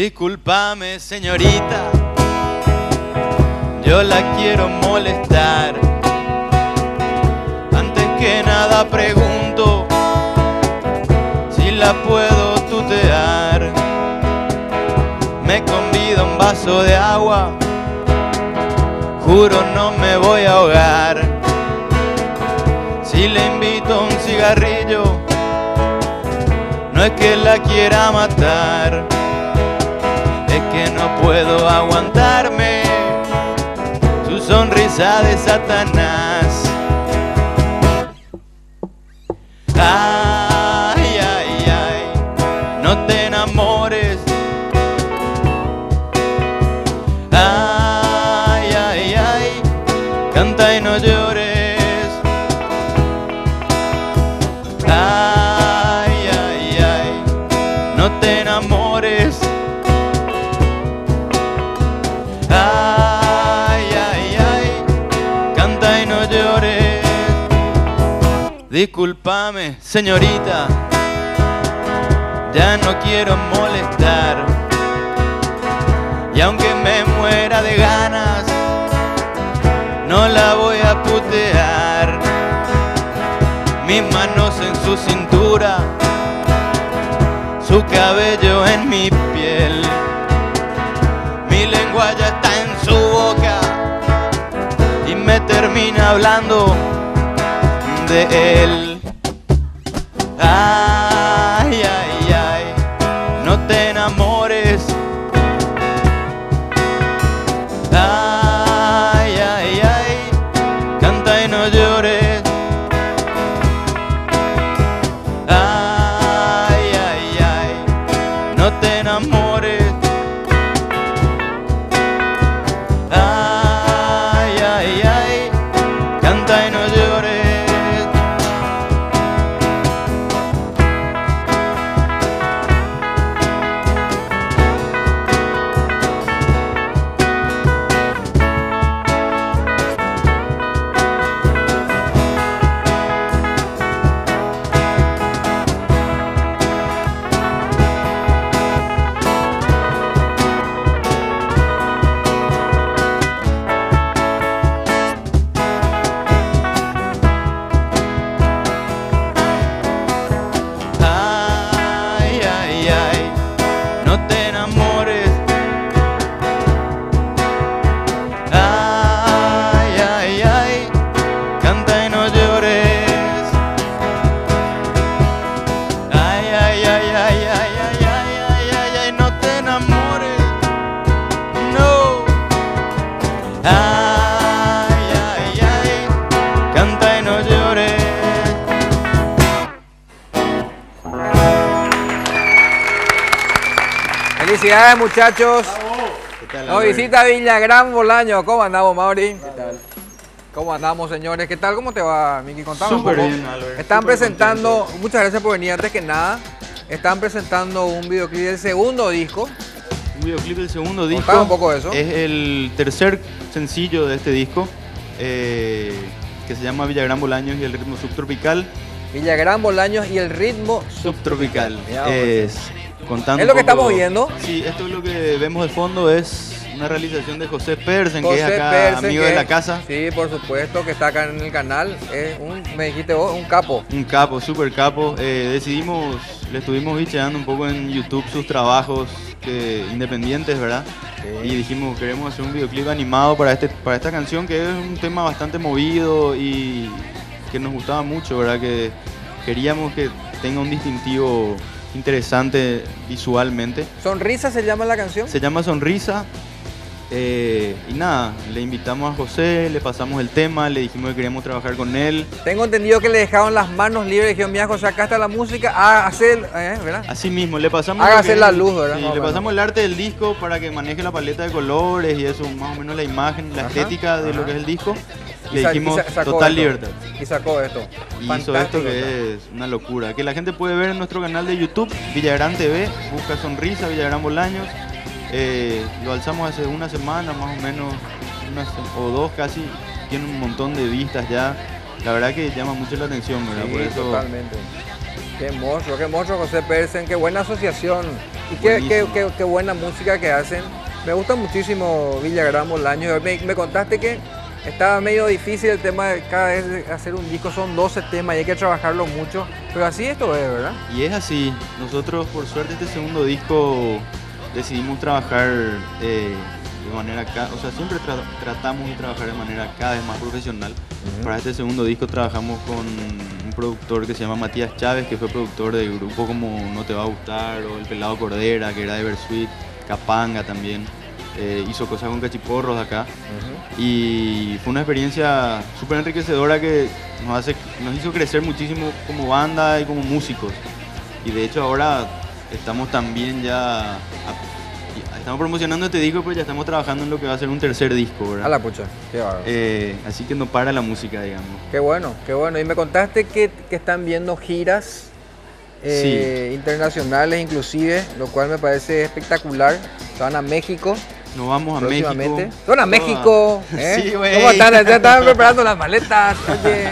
Discúlpame, señorita, yo la quiero molestar. Antes que nada pregunto si la puedo tutear. Me convida un vaso de agua, juro no me voy a ahogar. Si le invito un cigarrillo, no es que la quiera matar, es que no puedo aguantarme su sonrisa de Satanás. Ay, ay, ay, no te enamores. Ay, ay, ay, canta y no llores. Ay, ay, ay, no te enamores. Ay, ay, ay, canta y no llores. Discúlpame, señorita, ya no quiero molestar. Y aunque me muera de ganas, no la voy a putear. Mis manos en su cintura, su cabello en mi piel. Mi lengua ya está en su boca y me termina hablando de él. Ay, ay, ay, no te enamores. Ay, ay, ay, canta y no llores. Ay, ay, ay, no te enamores. Ay, ay, ay, canta y no llores. Ay, ay, ay, no te enamores. Ay, ay, ay, canta y no llores. Ay, ay, ay, ay, ay, ay, ay, ay, ay, ay, no te enamores. No. Ay, ay, ay, canta y no llores. Felicidades, muchachos. ¿Qué tal, Nos Albert? visita Villagrán Bolaño. ¿Cómo andamos, Mauri? ¿Qué tal? ¿Cómo andamos, señores? ¿Qué tal? ¿Cómo te va, Miki? Contame un Súper poco. bien, Albert. Están Súper presentando, contento. muchas gracias por venir. Antes que nada, están presentando un videoclip del segundo disco. Un videoclip del segundo disco. Contame un poco de eso. Es el tercer sencillo de este disco, que se llama Villagrán Bolaños y el ritmo subtropical. Villagrán Bolaños y el ritmo Subtropical. Mirá vos. Es contando ¿Es lo que un poco- estamos viendo? Sí, esto es lo que vemos de fondo, es una realización de José Persen, que es José acá Persen, amigo que de la es- casa. Sí, por supuesto, que está acá en el canal. Es un, me dijiste vos, un capo. Un capo, súper capo. Le estuvimos bicheando un poco en YouTube sus trabajos independientes, ¿verdad? Y dijimos, queremos hacer un videoclip animado para esta canción, que es un tema bastante movido y que nos gustaba mucho, ¿verdad? Que queríamos que tenga un distintivo interesante visualmente. ¿Sonrisa se llama la canción? Se llama Sonrisa. Y nada, le invitamos a José, le pasamos el tema, le dijimos que queríamos trabajar con él. Tengo entendido que le dejaron las manos libres. Dijeron, mira, José, acá está la música. ¿Verdad? Así mismo, le pasamos, Hágase la luz, ¿verdad? sí, Más o le menos. pasamos el arte del disco para que maneje la paleta de colores y eso, más o menos la imagen, la Ajá, estética de lo ajá. que es el disco. Y Le sa- dijimos y sa- sacó total esto. libertad. Y sacó esto. Y hizo Fantástico, esto que es una locura. Que la gente puede ver en nuestro canal de YouTube, Villagrán TV, busca Sonrisa, Villagrán Bolaños. Lo alzamos hace una semana más o menos, o dos casi, tiene un montón de vistas ya. La verdad que llama mucho la atención, ¿verdad? Sí, Por eso totalmente. Qué monstruo, José Persen, qué buena asociación Y qué buena música que hacen. Me gusta muchísimo Villagrán Bolaños. Me contaste que estaba medio difícil el tema de cada vez hacer un disco, son 12 temas y hay que trabajarlo mucho, pero así esto es, ¿verdad? Y es así. Nosotros, por suerte, este segundo disco decidimos trabajar de manera, o sea, siempre tratamos de trabajar de manera cada vez más profesional. Para este segundo disco trabajamos con un productor que se llama Matías Chávez, que fue productor de grupos como No Te Va a Gustar o El Pelado Cordera, que era de Versuit, Capanga también. Hizo cosas con Cachiporros acá. Y fue una experiencia súper enriquecedora que nos hizo crecer muchísimo como banda y como músicos. Y de hecho ahora estamos también estamos promocionando este disco, pero ya estamos trabajando en lo que va a ser un tercer disco, ¿verdad? A la pucha, qué bárbaro. Así que no para la música, digamos. Qué bueno, qué bueno. Y me contaste que están viendo giras Sí. internacionales inclusive, lo cual me parece espectacular. Van a México. Nos vamos a México. Son a México. Sí, güey. ¿Cómo están? Ya estaban preparando las maletas. Oye.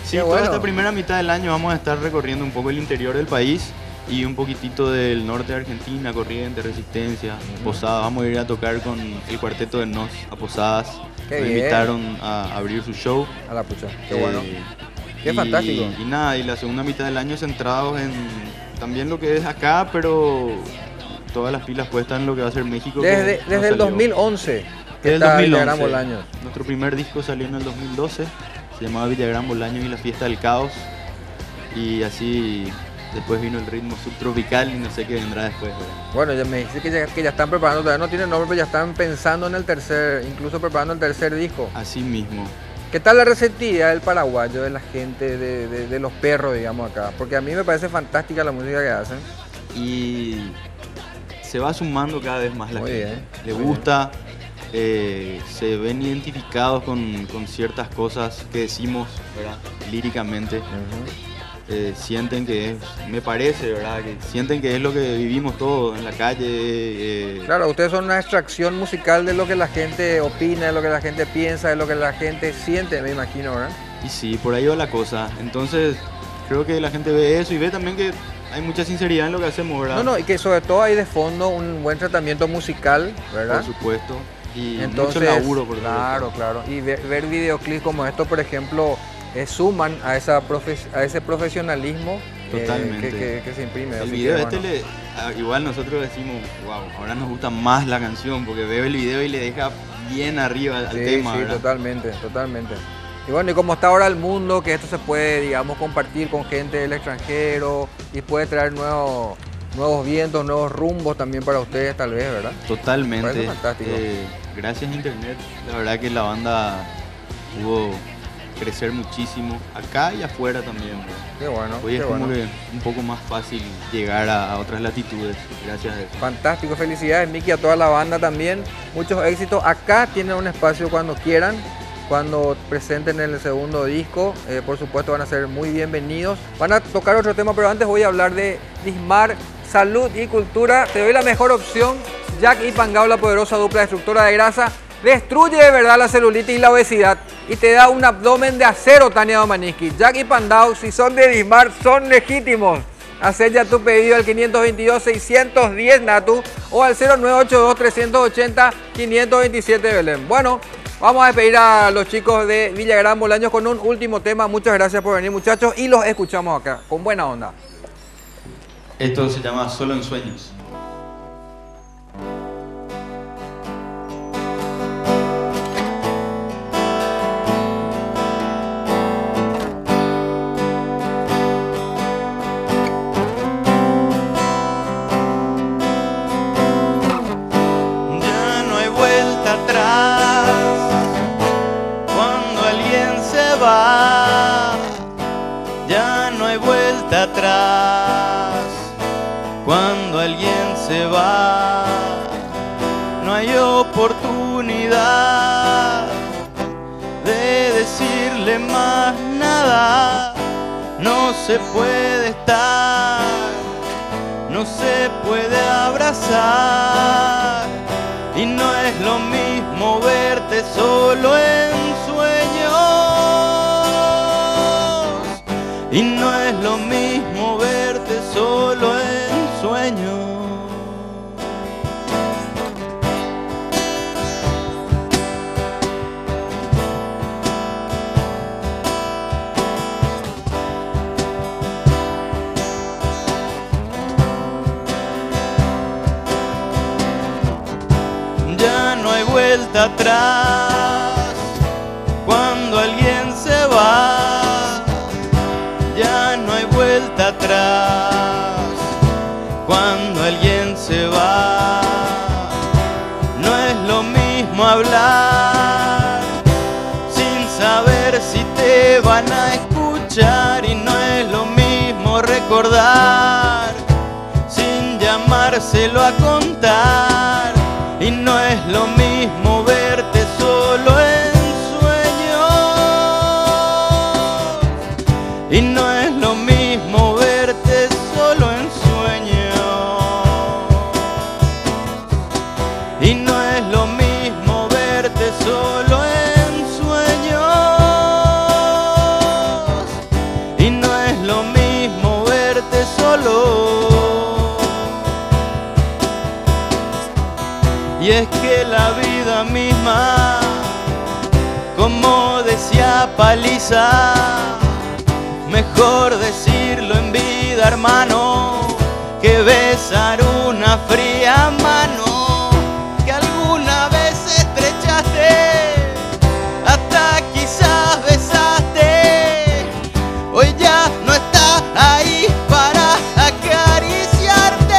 Sí, toda esta primera mitad del año vamos a estar recorriendo un poco el interior del país y un poquitito del norte de Argentina, Corrientes, Resistencia, Posadas. Vamos a ir a tocar con el cuarteto de Nos a Posadas. Qué Nos bien. invitaron a abrir su show. A la pucha, qué bueno. Qué y fantástico. Y nada, y la segunda mitad del año centrados en también lo que es acá, pero todas las pilas puestas en lo que va a ser México. Desde el 2011 que Desde el está 2011. Villagrán Bolaños. Nuestro primer disco salió en el 2012, se llamaba Villagrán Bolaños y la Fiesta del Caos. Y así después vino el ritmo subtropical y no sé qué vendrá después, ¿verdad? Bueno, ya me dice que ya están preparando, todavía no tiene nombre, pero ya están pensando en el tercer, incluso preparando el tercer disco. Así mismo. ¿Qué tal la receptividad del paraguayo, de la gente, de los perros, digamos, acá? Porque a mí me parece fantástica la música que hacen. Y se va sumando cada vez más la Muy gente. bien, Le muy gusta, se ven identificados con ciertas cosas que decimos, ¿verdad? Líricamente. Sienten que es, me parece, ¿verdad? Que sienten que es lo que vivimos todos en la calle. Claro, ustedes son una extracción musical de lo que la gente opina, de lo que la gente piensa, de lo que la gente siente, me imagino, ¿verdad? Y sí, por ahí va la cosa. Entonces, creo que la gente ve eso y ve también que hay mucha sinceridad en lo que hacemos, ¿verdad? No, y que sobre todo hay de fondo un buen tratamiento musical, ¿verdad? Por supuesto. Y Entonces, mucho laburo, por claro, supuesto. claro. Y ver videoclips como esto, por ejemplo, suman a ese profesionalismo Totalmente. que se imprime. El Así video que, bueno. igual nosotros decimos, wow, ahora nos gusta más la canción porque veo el video y le deja bien arriba al tema, Sí, ¿verdad? totalmente. Y bueno, y como está ahora el mundo, que esto se puede, digamos, compartir con gente del extranjero y puede traer nuevos vientos, nuevos rumbos también para ustedes, tal vez, ¿verdad? Totalmente. Parece fantástico. Gracias a internet, la verdad que la banda pudo crecer muchísimo acá y afuera también, ¿verdad? Qué bueno, Hoy qué es como bueno. que un poco más fácil llegar a otras latitudes gracias a eso. Fantástico, felicidades Miki, a toda la banda también. Muchos éxitos. Acá tienen un espacio cuando quieran, cuando presenten el segundo disco. Por supuesto van a ser muy bienvenidos. Van a tocar otro tema, pero antes voy a hablar de Dismar, Salud y Cultura. Te doy la mejor opción. Jack y Pangao, la poderosa dupla destructora de grasa. Destruye de verdad la celulitis y la obesidad y te da un abdomen de acero, Tania Domaniski. Jack y Pandao, si son de Dismar, son legítimos. Haz ya tu pedido al 522-610 Natu o al 0982-380-527 Belén. Bueno, vamos a despedir a los chicos de Villagrán Bolaños con un último tema. Muchas gracias por venir, muchachos, y los escuchamos acá, con buena onda. Esto se llama Solo en Sueños. Ya no hay vuelta atrás. Cuando alguien se va, no hay oportunidad de decirle más nada. No se puede estar, no se puede abrazar, y no es lo mismo verte solo en sueños, y no es lo mismo verte solo en sueños. vuelta atrás. Cuando alguien se va, ya no hay vuelta atrás. Cuando alguien se va, no es lo mismo hablar sin saber si te van a escuchar, y no es lo mismo recordar sin llamárselo a contar, y no es lo mismo verte solo en sueños, y no es lo mismo verte solo en sueños, y no es lo mismo verte solo en sueños, y no es lo mismo verte solo. Y es que la vida misma, como decía Paliza, mejor decirlo en vida, hermano, que besar una fría mano que alguna vez estrechaste, hasta quizás besaste. Hoy ya no está ahí para acariciarte.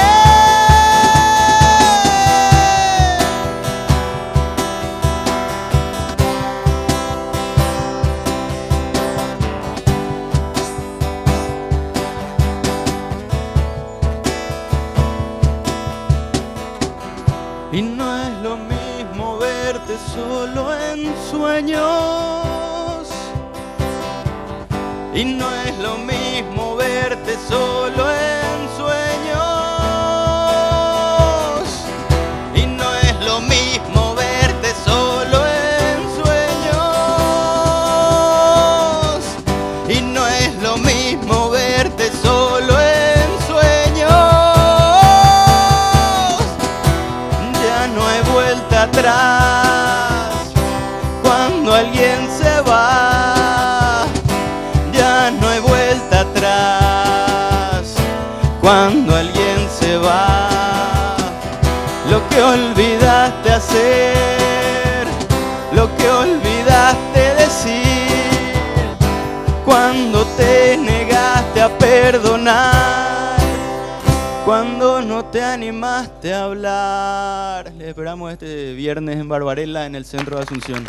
Y no es lo mismo verte solo en sueños, y no es lo mismo verte solo en sueños, y no es lo mismo verte solo en sueños, y no es lo mismo verte solo en sueños. Ya no hay vuelta atrás cuando alguien se va, ya no hay vuelta atrás cuando alguien se va. Lo que olvidaste hacer, lo que olvidaste decir, cuando te negaste a perdonar, cuando no te animaste a hablar. Les esperamos este viernes en Barbarella, en el centro de Asunción.